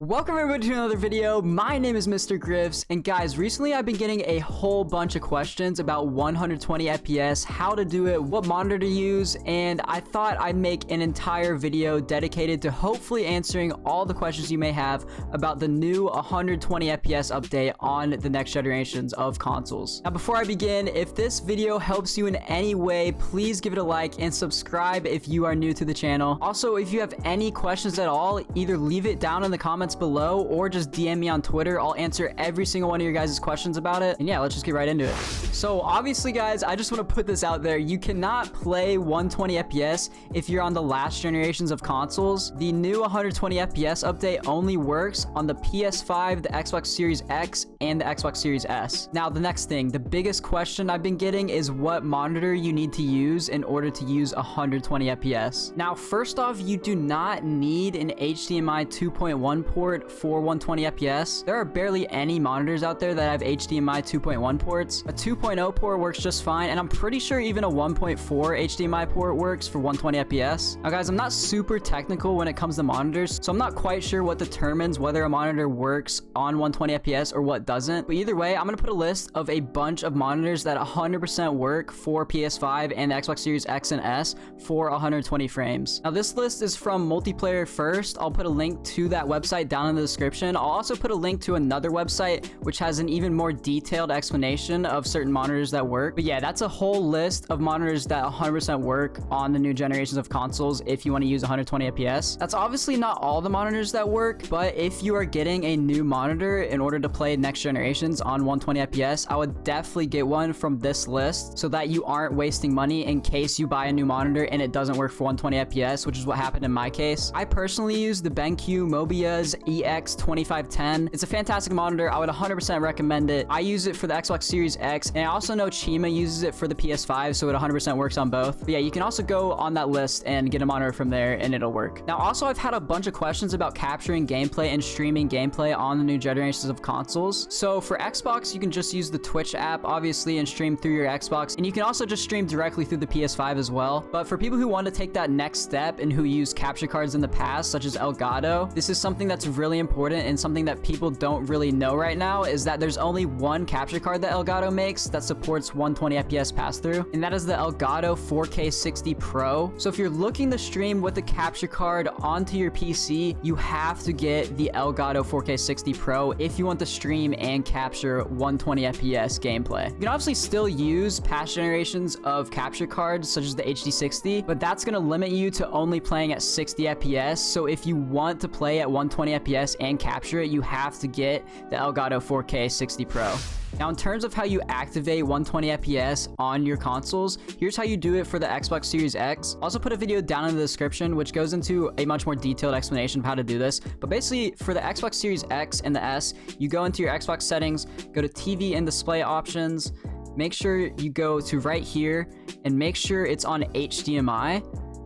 Welcome everybody to another video. My name is MrGrifs, and guys, recently I've been getting a whole bunch of questions about 120 FPS, how to do it, what monitor to use, and I thought I'd make an entire video dedicated to hopefully answering all the questions you may have about the new 120 FPS update on the next generations of consoles. Now, before I begin, if this video helps you in any way, please give it a like and subscribe if you are new to the channel. Also, if you have any questions at all, either leave it down in the comments below or just DM me on Twitter. I'll answer every single one of your guys' questions about it. And yeah, let's just get right into it. So obviously, guys, I just want to put this out there. You cannot play 120 FPS if you're on the last generations of consoles. The new 120 FPS update only works on the PS5, the Xbox Series X, and the Xbox Series S. Now, the next thing, the biggest question I've been getting is what monitor you need to use in order to use 120 FPS. Now, first off, you do not need an HDMI 2.1 port for 120 FPS. There are barely any monitors out there that have HDMI 2.1 ports. A 2.0 port works just fine, and I'm pretty sure even a 1.4 HDMI port works for 120 FPS. Now guys, I'm not super technical when it comes to monitors, so I'm not quite sure what determines whether a monitor works on 120 FPS or what doesn't. But either way, I'm gonna put a list of a bunch of monitors that 100% work for PS5 and the Xbox Series X and S for 120 frames. Now this list is from Multiplayer First. I'll put a link to that website down in the description. I'll also put a link to another website which has an even more detailed explanation of certain monitors that work. But yeah, that's a whole list of monitors that 100% work on the new generations of consoles if you want to use 120 FPS. That's obviously not all the monitors that work, but if you are getting a new monitor in order to play next generations on 120 FPS, I would definitely get one from this list so that you aren't wasting money in case you buy a new monitor and it doesn't work for 120 FPS, which is what happened in my case. I personally use the BenQ Mobia's EX2510. It's a fantastic monitor. I would 100% recommend it. I use it for the Xbox Series X, and I also know Chima uses it for the PS5, so it 100% works on both. But yeah, you can also go on that list and get a monitor from there, and it'll work. Now, also, I've had a bunch of questions about capturing gameplay and streaming gameplay on the new generations of consoles. So for Xbox, you can just use the Twitch app, obviously, and stream through your Xbox, and you can also just stream directly through the PS5 as well. But for people who want to take that next step and who use capture cards in the past, such as Elgato, this is something that's really important, and something that people don't really know right now is that there's only one capture card that Elgato makes that supports 120 FPS pass-through, and that is the Elgato 4K 60 Pro. So if you're looking to stream with the capture card onto your PC, you have to get the Elgato 4K 60 Pro if you want to stream and capture 120 FPS gameplay. You can obviously still use past generations of capture cards such as the HD60, but that's going to limit you to only playing at 60 FPS. So if you want to play at 120 FPS and capture it, you have to get the Elgato 4K 60 Pro. Now, in terms of how you activate 120 FPS on your consoles, here's how you do it for the Xbox Series X. I'll also put a video down in the description which goes into a much more detailed explanation of how to do this. But basically, for the Xbox Series X and the S, you go into your Xbox settings, go to TV and display options, make sure you go to right here and make sure it's on HDMI.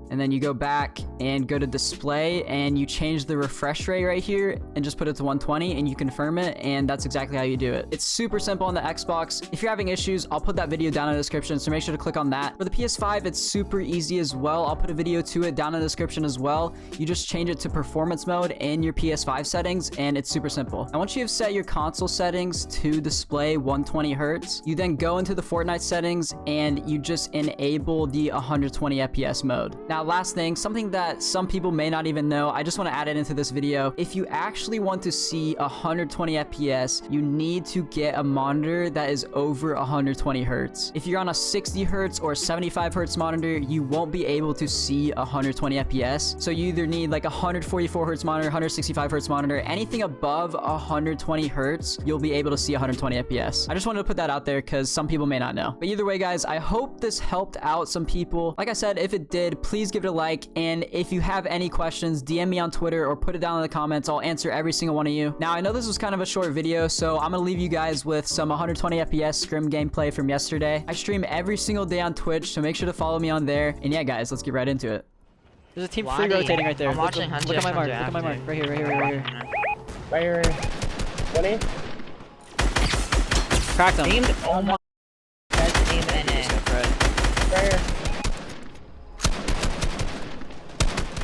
And then you go back and go to display and you change the refresh rate right here and just put it to 120 and you confirm it, and that's exactly how you do it. It's super simple on the Xbox. If you're having issues, I'll put that video down in the description, so make sure to click on that. For the PS5, it's super easy as well. I'll put a video to it down in the description as well. You just change it to performance mode in your PS5 settings, and it's super simple. And once you have set your console settings to display 120 Hertz, you then go into the Fortnite settings and you just enable the 120 FPS mode. Now, last thing, something that some people may not even know, I just want to add it into this video. If you actually want to see 120 FPS, you need to get a monitor that is over 120 Hertz. If you're on a 60 Hertz or 75 Hertz monitor, you won't be able to see 120 FPS. So you either need like a 144 Hertz monitor, 165 Hertz monitor, anything above 120 Hertz, you'll be able to see 120 FPS. I just wanted to put that out there because some people may not know. But either way, guys, I hope this helped out some people. Like I said, if it did, please give it a like, and if you have any questions, DM me on Twitter or put it down in the comments. I'll answer every single one of you. Now, I know this was kind of a short video, so I'm gonna leave you guys with some 120 FPS scrim gameplay from yesterday. I stream every single day on Twitch, so make sure to follow me on there. And yeah, guys, let's get right into it. There's a team free rotating right there. I'm watching look at my mark. Look at my mark. Right here, right here, right here. Right here. 20. Cracked him. Aimed. Oh my. That's aim in it. Right here.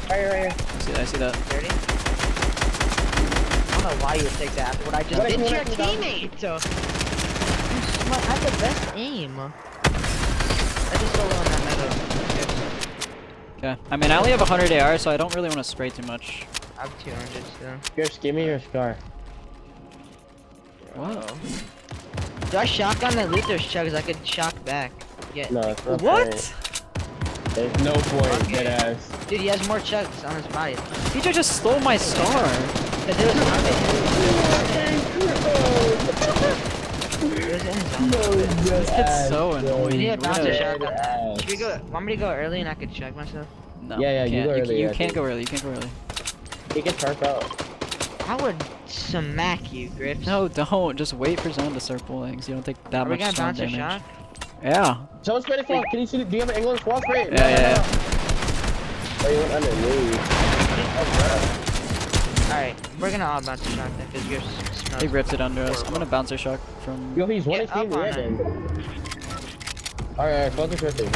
Right here. I see that. 30. why you would take that after what I just What did to if you your wanna come teammate. I have the best aim. I just solo on that meadow. Okay. I mean, I only have 100 AR, so I don't really want to spray too much. I have 200 still. Just give me your scar. What? Do I shotgun the loot? There's chugs. I could shock back. Yeah. No, it's not What? funny. There's no point, dead ass. Dude, he has more chugs on his body. DJ just stole my star. Cause it was This kid's so annoying. We need a bouncer Really? shotgun. Should we go? Want me to go early and I could chug myself? No, Yeah, you can't. go early, You yeah, can't dude. go early. You can't go early. He can turf out. I would smack you, Griffs. No, don't. Just wait for zone to start pulling, so you don't take that Are we much gonna zone bounce a damage. shot? Yeah. Someone's spray the swamp. Can you see? Do you have an England swamp spray? Yeah. Oh, you went underneath. Alright, we're gonna all bounce a shot then, because you're smells. He ripped it under us. I'm gonna bouncer shock from. Yo, he's one Get HP in up the on end. it. Alright, focus with it.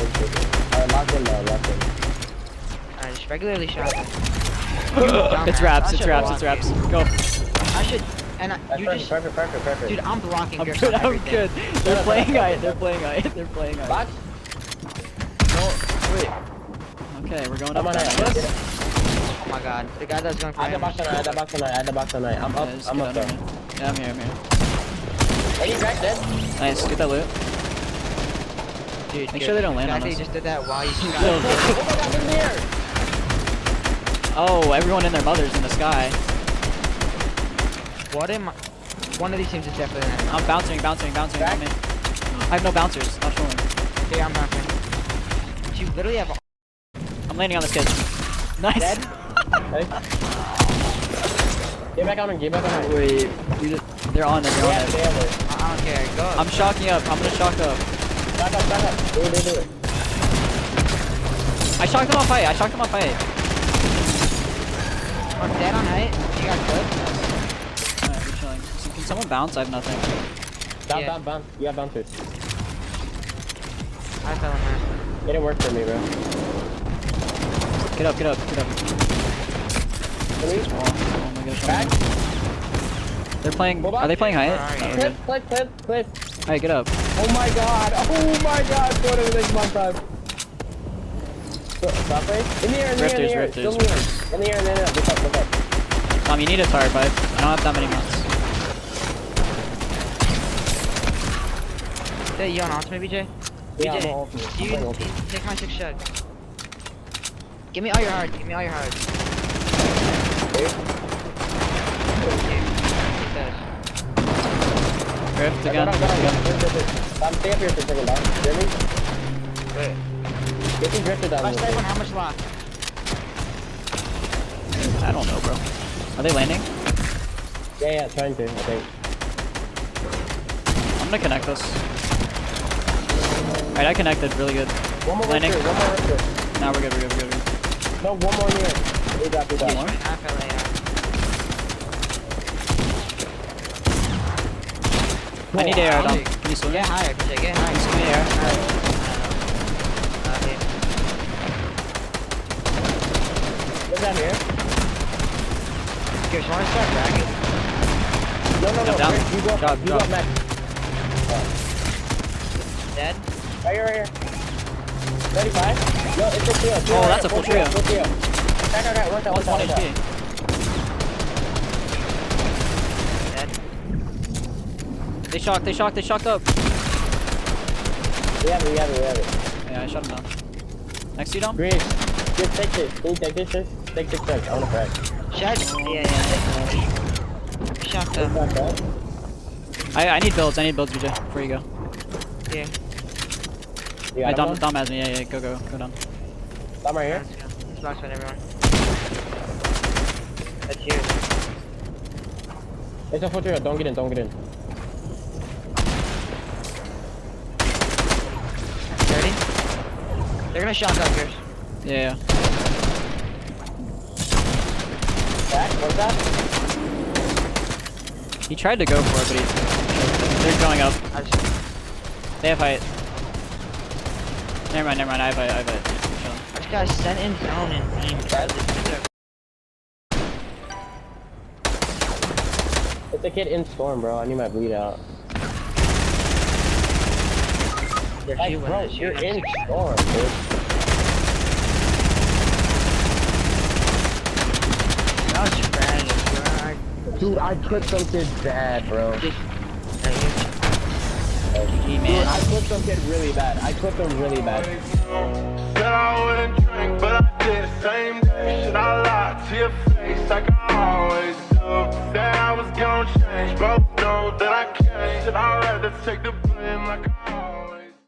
Alright, lock him now, lock him. Alright, just regularly shot. It's wraps. It's wraps. It's wraps. Go. I should, and That's you perfect, just, perfect. dude, I'm blocking I'm Griffs good. on I'm everything. good. They're playing it. They're playing it. They're playing it. Box? No. Wait. Okay, we're going up. I'm on down, it. I guess. Oh my god, the guy that's going for Add the him. box tonight, add the box tonight, add the box tonight. I'm up, Yeah, just I'm get up under there. me. Yeah, I'm here. I'm here. Hey, you back dead? Nice. Get that loot. Dude, Make sure they don't land on He us. just did that while you shot. Oh my god, in the air! Oh, everyone and their mothers in the sky. What am I? One of these teams is definitely an enemy. I'm bouncing. Back? On me. I have no bouncers. Not showing. Okay, I'm bouncing. You literally have. I'm landing on this kid. Nice. Dead? Hey. Get back on him, get back on him. Wait. They're on it. They're on Yeah, it. they have it. I don't care. Go. I'm shocking up. I'm gonna shock up. Back up. Do it. I shocked them off height. I'm dead on height. You got good. Alright, we're chilling. So can someone bounce? I have nothing. Yeah. Bounce. You have bouncers. I fell on that. It didn't work for me, bro. Get up. Can we? Oh my gosh. Back? They're playing. Hold on. Are they playing height? Where are No, you? we're good. Clip. Alright, get up. Oh my god. Going over this one time. Stop right? In the air. Rifters. Still in the air. Look up. You need a tar pipe. I don't have that many mats. Hey, you on ultimate, BJ? Yeah, BJ, I'm on ultimate. you I'm on ultimate. take my 6 shot. Give me all your hearts. Okay. Take those. Rift again. Stay up here for a second, dog. Hear me? Wait. Get these drifters down. Last one, how much lock? I don't know, bro. Are they landing? Yeah, trying to, I think. I'm gonna connect this. Alright, I connected. Really good. One more Landing. rifter. Now we're good. No, one more near. We got. One more? I fell out. I need AR, Dom. I'll Can you swim? Get higher, BJ. Get higher. Swim me AR. Okay. What's that here? Here, so I wanna start bragging. No. I'm down. Chris, you go up. Drop. You go up next. Dead? Right here. 35? No, it's a trio. Oh, that's a full trio. Full trio. Okay. One That's 1 HP. Dead? They shocked up. We have it. Yeah, I shot him down. Next to you, Dom? Great. Just take this. Can you take this? Take 6 seconds. I wanna crack. Shot? Yeah. Shot Take up. that back. I need builds, BJ, before you go. Here. You got him, Dom has me. Yeah, go down. I'm right here. Let's go. Let's box on everyone. That's you. It's a full trio. Don't get in. 30? They're gonna shot up here. Yeah. Back. What's that? He tried to go for it, but they're going up. I just, They have height. Never mind. I have height. Chilling. I just got sent in zone and beam. It's a kid in storm, bro. I need my bleed out. Like, bro, you're in storm, dude. That was trash, bro. Dude, I clipped some kid bad, bro. Dude, I clipped some kid really bad. I clipped him really bad. Said I wouldn't drink, but I did. Same day, should I lie to your face like I always do? Said I was gonna change, but know that I can't. Should I rather take the